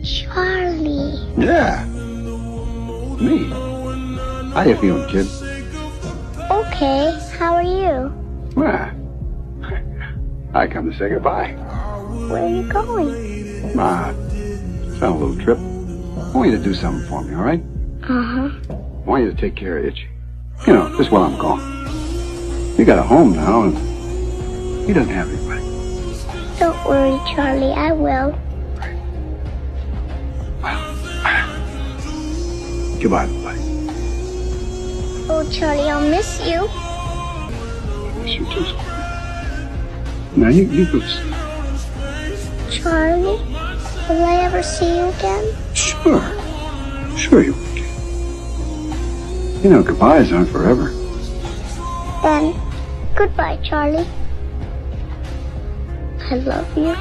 Charlie. Yeah. Me. How you feeling, kid? Okay, how are you? Well, I come to say goodbye. Where are you going? It's on a little trip. I want you to do something for me, all right? Uh-huh. I want you to take care of Itchy. You know, just while I'm gone. You got a home now, and he doesn't have anybody. Don't worry, Charlie, I will. Goodbye, buddy. Oh, Charlie, I'll miss you. Miss you too, Squirrel. Now, you go to sleep. Charlie, will I ever see you again? Sure. Sure you will. You know, goodbyes aren't forever. Then, goodbye, Charlie. I love you.